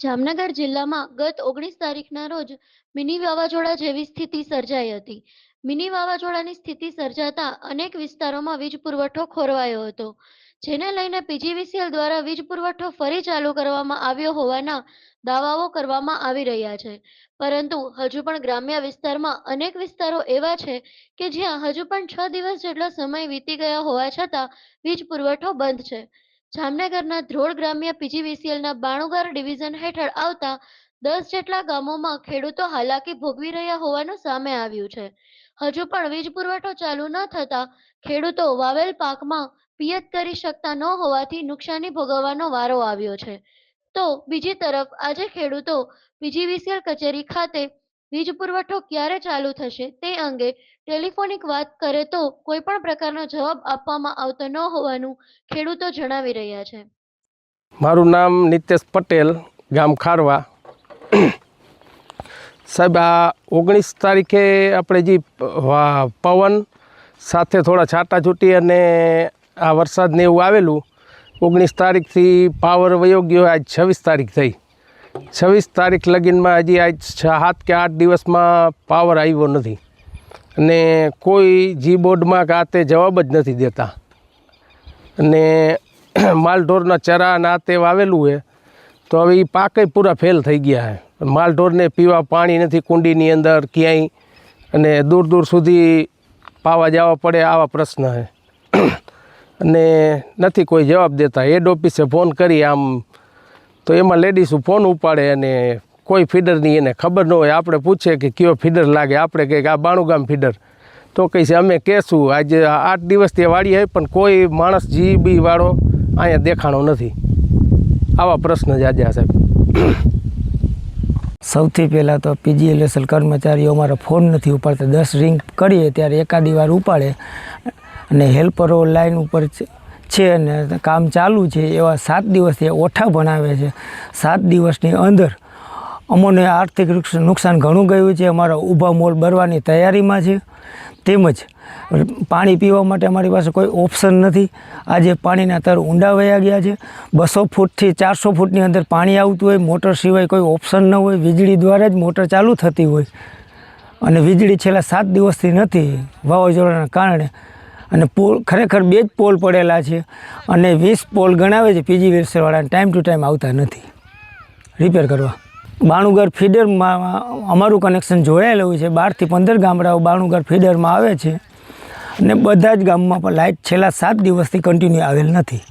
જામનગર જિલ્લામાં ગત 19 તારીખના રોજ મિની વાવાઝોડા જેવી સ્થિતિ સર્જાઈ હતી. મિની વાવાઝોડાની સ્થિતિ સર્જાતા અનેક વિસ્તારોમાં વીજ પુરવઠો ખોરવાયો હતો, જેને લઈને પીજીવીસીએલ દ્વારા વીજ પુરવઠો ફરી ચાલુ કરવામાં આવ્યો હોવાના દાવાઓ કરવામાં આવી રહ્યા છે. પરંતુ હજુ પણ ગ્રામ્ય વિસ્તારમાં અનેક વિસ્તારો એવા છે કે જ્યાં હજુ પણ 6 દિવસ જેટલો સમય વીતી ગયા હોવા છતાં વીજ પુરવઠો બંધ છે. જામનગરના ધ્રોળ ગ્રામ્ય પીજીવીસીએલના બાણુગાર ડિવિઝન હેઠળ આવતા 10 જેટલા ગામોમાં ખેડૂતો હાલાકી ભોગવી રહ્યા હોવાનું સામે આવ્યું છે. હજુ પણ વીજ પુરવઠો ચાલુ ન થતા ખેડૂતો વાવેલ પાકમાં પિયત કરી શકતા ન હોવાથી નુકસાની ભોગવવાનો વારો આવ્યો છે. તો બીજી તરફ આજે ખેડૂતો પીજીવીસીએલ કચેરી ખાતે વીજ પુરવઠો ક્યારે ચાલુ થશે તે અંગે ટેલિફોનિક વાત કરે તો કોઈ પણ પ્રકારનો જવાબ આપવામાં આવતો ન હોવાનું ખેડૂતો જણાવી રહ્યા છે. મારું નામ નિતેશ પટેલ, ગામ ખારવા. સાહેબ, આ 19 તારીખે આપણે જે પવન સાથે થોડા છાંટાછૂટી અને આ વરસાદને એવું આવેલું, 19 તારીખથી પાવર વયો ગયો. આજ 26 તારીખ થઈ. 26 તારીખ લગીનમાં હજી આજ 7 કે 8 દિવસમાં પાવર આવ્યો નથી અને કોઈ જી બોર્ડમાં કે આ તે જવાબ જ નથી દેતા. અને માલઢોરના ચરા ના તે વાવેલું છે તો હવે એ પાકે પૂરા ફેલ થઈ ગયા છે. માલઢોરને પીવા પાણી નથી કુંડીની અંદર ક્યાંય, અને દૂર દૂર સુધી પાવા જવા પડે, આવા પ્રશ્ન છે. અને નથી કોઈ જવાબ દેતા. હેડ ઓફિસે ફોન કરી આમ તો એમાં લેડીઝો ફોન ઉપાડે અને કોઈ ફીડરની એને ખબર ન હોય. આપણે પૂછે કે કયો ફીડર લાગે, આપણે કહે કે આ બાણુગામ ફીડર. તો કહે છે અમે કહેશું. આજે 8 દિવસથી વાળી આવી પણ કોઈ માણસ જીબી વાળો અહીંયા દેખાણો નથી. આવા પ્રશ્ન જ આજે સાહેબ. સૌથી પહેલાં તો પીજીવીસીએલ કર્મચારીઓ અમારા ફોન નથી ઉપાડતા. 10 રિંગ કરીએ ત્યારે એકાદી વાર ઉપાડે અને હેલ્પરો લાઈન ઉપર છે અને કામ ચાલુ છે. એવા 7 દિવસથી ઓઠા ભણાવે છે. 7 દિવસની અંદર અમને આર્થિક નુકસાન ઘણું ગયું છે. અમારા ઊભા મોલ ભરવાની તૈયારીમાં છે. તેમજ પાણી પીવા માટે અમારી પાસે કોઈ ઓપ્શન નથી. આજે પાણીના તર ઊંડા વયા ગયા છે. 200 ફૂટથી 400 ફૂટની અંદર પાણી આવતું હોય, મોટર સિવાય કોઈ ઓપ્શન ન હોય. વીજળી દ્વારા જ મોટર ચાલુ થતી હોય અને વીજળી છેલ્લા 7 દિવસથી નથી વાવાઝોડાના કારણે. અને પોલ ખરેખર 2 જ પોલ પડેલા છે અને 20 પોલ ગણાવે છે. પીજીવીસીએલવાળાને ટાઈમ ટુ ટાઈમ આવતા નથી રિપેર કરવા. બાણુગર ફીડરમાં અમારું કનેક્શન જોડાયેલું હોય છે. 12 થી 15 ગામડાઓ બાણુગર ફીડરમાં આવે છે અને બધા જ ગામમાં પણ લાઇટ છેલ્લા 7 દિવસથી કન્ટિન્યુ આવેલ નથી.